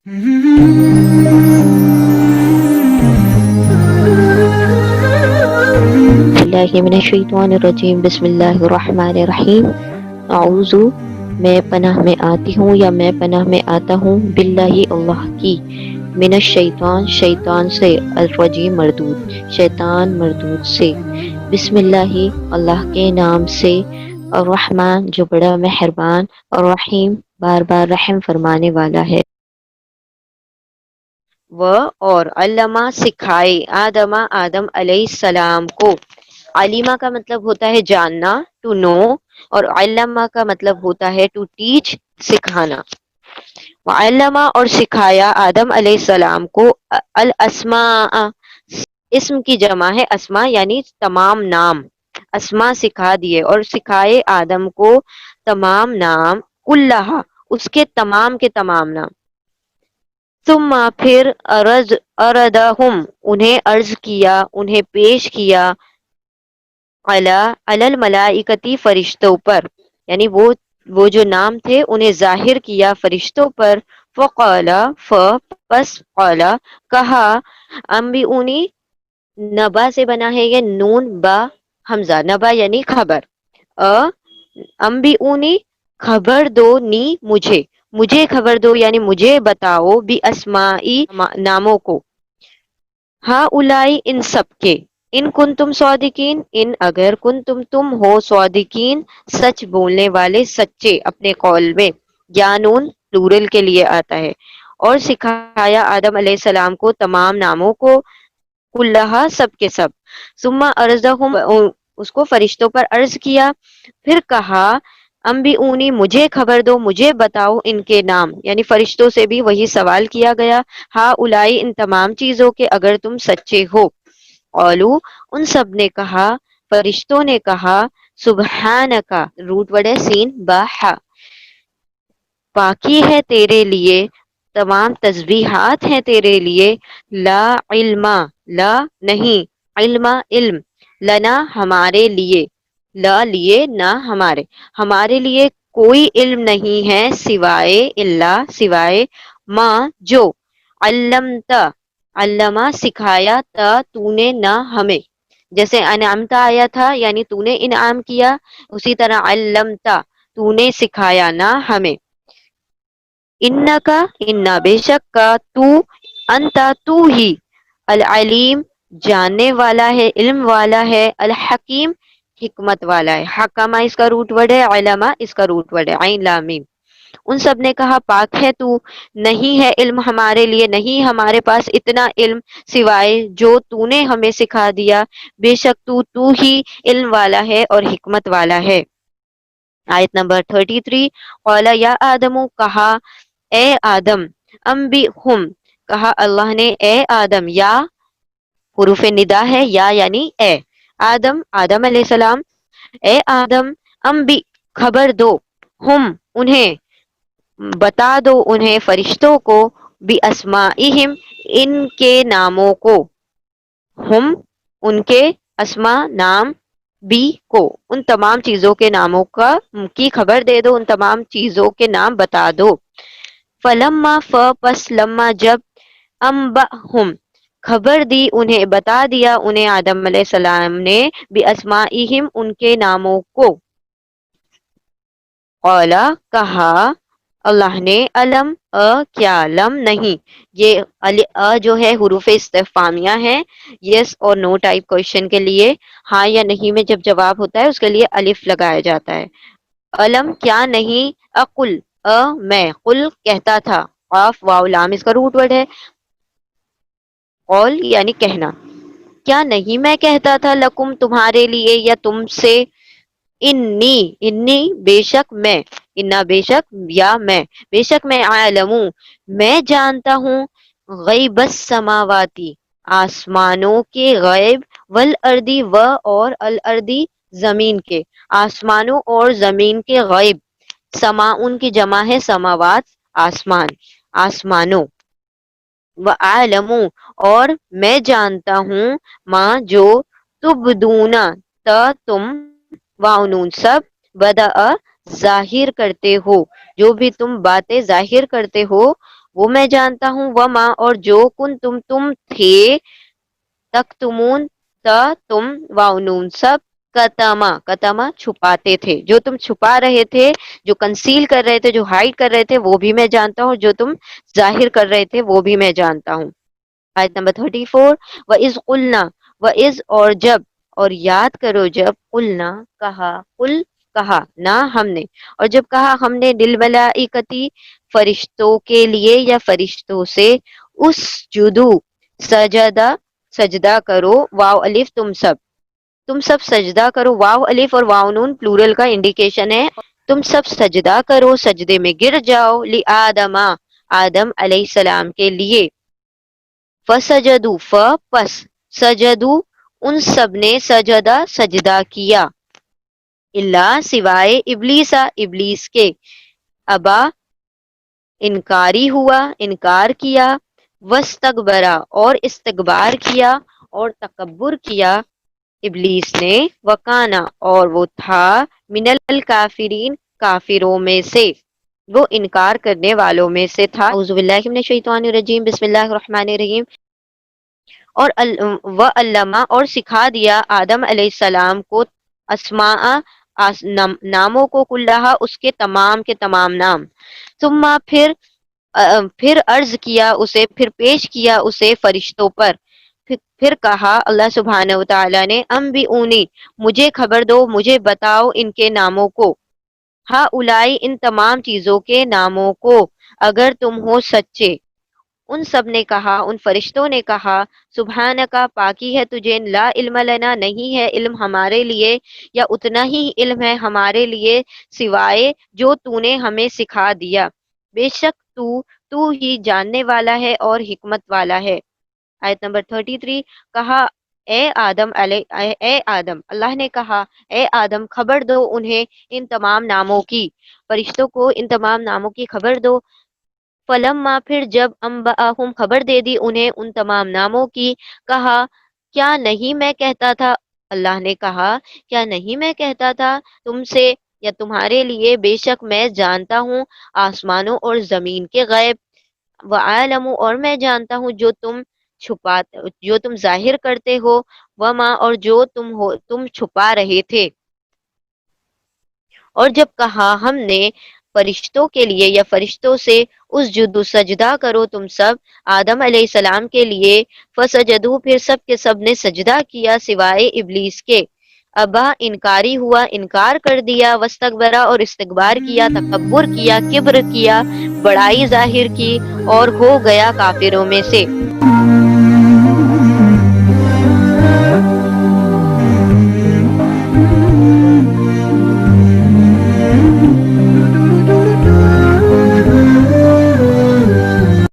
باللہ من الشیطان الرجیم، بسم اللہ الرحمن الرحیم۔ اعوذ، میں پناہ میں آتی ہوں یا میں پناہ میں آتا ہوں، باللہ اللہ کی، من الشیطان شیطان سے، الرجیم مردود، شیطان مردود سے، بسم اللہ اللہ کے نام سے، الرحمن جو بڑا مہربان، الرحیم بار بار رحم فرمانے والا ہے۔ وہ اور علامہ سکھائے، آدم علیہ السلام کو، علامہ کا مطلب ہوتا ہے جاننا، ٹو نو، اور علامہ کا مطلب ہوتا ہے ٹو ٹیچ، سکھانا۔ علامہ اور سکھایا آدم علیہ السلام کو الاسماء، اسم کی جمع ہے اسماء، یعنی تمام نام، اسماء سکھا دیے اور سکھائے آدم کو تمام نام، کلہا اس کے تمام نام، ثم پھر اردہم انہیں عرض کیا، انہیں پیش کیا، علی الملائکتی فرشتوں پر، یعنی وہ جو نام تھے انہیں ظاہر کیا فرشتوں پر، فقال پس قال کہا، انبئونی، نبا سے بنا ہے یہ نون با حمزہ، نبا یعنی خبر، انبئونی خبر دو، نی مجھے خبر دو، یعنی مجھے بتاؤ، بھی اسمائی ناموں کو، ہا اولائی ان سب کے، ان کن تم صادقین، ان اگر کن تم ہو صادقین سچ بولنے والے، سچے اپنے قول میں، جانون پلورل کے لیے آتا ہے، اور سکھایا آدم علیہ السلام کو تمام ناموں کو، کلہا سب کے سب، ثم ارزہم اس کو فرشتوں پر عرض کیا، پھر کہا، انبئونی مجھے خبر دو، مجھے بتاؤ ان کے نام، یعنی فرشتوں سے بھی وہی سوال کیا گیا، ہا اولائی ان تمام چیزوں کے اگر تم سچے ہو، قالو ان سب نے کہا، فرشتوں نے کہا، سبحانکا، روٹ ورڈ ہے سین با ہا، پاکی ہے تیرے لیے، تمام تسبیحات ہیں تیرے لیے، لا علم، لا نہیں، علم علم، لنا ہمارے لیے، لا لیے نہ ہمارے لیے کوئی علم نہیں ہے، سوائے اللہ سوائے، ماں جو، علمت علامہ سکھایا، تا تو نے نہ ہمیں، جیسے انعمت آیا تھا یعنی تو نے انعام کیا، اسی طرح علمتا تو نے سکھایا نہ ہمیں، انکا انا بے شک کا، تو انتا تو ہی، العلیم جاننے والا ہے، علم والا ہے، الحکیم حکمت والا ہے، حکمہ اس کا روٹ ورڈ ہے، علمہ اس کا روٹ ورڈ ہے، عین لام میم۔ ان سب نے کہا، پاک ہے تو، نہیں ہے علم ہمارے لیے، نہیں ہمارے پاس اتنا علم سوائے جو تو نے ہمیں سکھا دیا، بے شک تو ہی علم والا ہے اور حکمت والا ہے۔ آیت نمبر 33، قال یا آدم، کہا اے آدم، انبئہم کہا اللہ نے، اے آدم، یا حروف ندا ہے، یا یعنی اے آدم علیہ السلام، اے آدم، انبی خبر دو، ہم انہیں، بتا دو انہیں فرشتوں کو، بھی اسمائہم ان کے ناموں کو، ہم ان کے، اسما نام، بھی کو ان تمام چیزوں کے ناموں کی خبر دے دو، ان تمام چیزوں کے نام بتا دو، فلما پس لما جب، انبأہم خبر دی انہیں، بتا دیا انہیں آدم علیہ السلام نے، باسمائہم ان کے ناموں کو، قال کہا اللہ نے، علم کیا، لم نہیں، یہ جو ہے حروف استفہامیہ ہے، یس اور نو ٹائپ کوشچن کے لیے، ہاں یا نہیں میں جب جواب ہوتا ہے اس کے لیے الف لگایا جاتا ہے، علم کیا نہیں، اقل میں، قل کہتا تھا، قاف واو لام اس کا روٹ ورڈ ہے، قول یعنی کہنا، کیا نہیں میں کہتا تھا، لکم تمہارے لیے، یا تم سے، انی بے شک میں، انا بے شک، یا میں بے شک میں، عالموں میں جانتا ہوں، غیب السماواتی آسمانوں کے غیب، والارضی و اور الارضی زمین کے، آسمانوں اور زمین کے غیب، سماؤن کی جمع ہے سماوات، آسمان، آسمانوں، وَأَعْلَمُ اور میں جانتا ہوں، ماں جو، تبدون تم، واؤنون سب، بدأ ظاہر کرتے ہو، جو بھی تم باتیں ظاہر کرتے ہو، وہ میں جانتا ہوں، وما اور جو تم تھے، تکتمون تم واؤنون سب، کتما چھپاتے تھے، جو تم چھپا رہے تھے، جو کنسیل کر رہے تھے، جو ہائڈ کر رہے تھے، وہ بھی میں جانتا ہوں، جو تم ظاہر کر رہے تھے وہ بھی میں جانتا ہوں۔ آیت نمبر 34، وَإِذْ قُلْنَا، وَإِذْ اور جب، اور یاد کرو جب، قُلْنَا کہا، قل کہا، نہ ہم نے، اور جب کہا ہم نے، للملائکتی فرشتوں کے لیے یا فرشتوں سے، اس جدو سجدہ سجدہ کرو، واو الف تم سب سجدہ کرو، واو الف اور واو نون پلورل کا انڈیکیشن ہے، تم سب سجدہ کرو، سجدے میں گر جاؤ، لآدم آدم علیہ السلام کے لیے، فسجدو پس سجدو ان سب نے، سجدہ سجدہ کیا، اللہ سوائے ابلیسا ابلیس کے، ابا انکاری ہوا، انکار کیا، وستکبرا اور استکبار کیا اور تکبر کیا ابلیس نے، وکانا اور وہ تھا، من الکافرین کافروں میں سے، وہ انکار کرنے والوں میں سے تھا۔ اعوذ باللہ من الشیطان الرجیم، بسم اللہ الرحمن الرحیم۔ اور وعلمہ اور سکھا دیا آدم علیہ السلام کو، اسماء ناموں کو، کلہا اس کے تمام نام، ثم پھر عرض کیا اسے، پھر پیش کیا اسے فرشتوں پر، پھر کہا اللہ سبحانہ وتعالی نے، انبئونی مجھے خبر دو، مجھے بتاؤ ان کے ناموں کو، ہا اولائی ان تمام چیزوں کے ناموں کو، اگر تم ہو سچے۔ ان سب نے کہا، ان فرشتوں نے کہا، سبحانکا پاکی ہے تجھے، لا علم لنا نہیں ہے علم ہمارے لیے، یا اتنا ہی علم ہے ہمارے لیے سوائے جو تو نے ہمیں سکھا دیا، بے شک تو ہی جاننے والا ہے اور حکمت والا ہے۔ آیت نمبر 33، کہا اے آدم اللہ نے کہا، اے آدم خبر دو انہیں ان تمام ناموں کی، فرشتوں کو ان تمام ناموں کی خبر دو، فلما پھر جب، انبأہم خبر دے دی انہیں ان تمام ناموں کی، کہا کیا نہیں میں کہتا تھا، اللہ نے کہا کیا نہیں میں کہتا تھا تم سے یا تمہارے لیے، بے شک میں جانتا ہوں آسمانوں اور زمین کے غیب، وعالم اور میں جانتا ہوں جو تم ظاہر کرتے ہو، وما اور جو تم چھپا رہے تھے۔ اور جب کہا ہم نے فرشتوں کے لیے یا فرشتوں سے، اس جدو سجدہ کرو تم سب آدم علیہ السلام کے لیے، فسجدو پھر سب کے سب نے سجدہ کیا سوائے ابلیس کے، ابا انکاری ہوا، انکار کر دیا، وستکبرا اور استکبار کیا، تکبر کیا، کبر کیا، بڑائی ظاہر کی، اور ہو گیا کافروں میں سے۔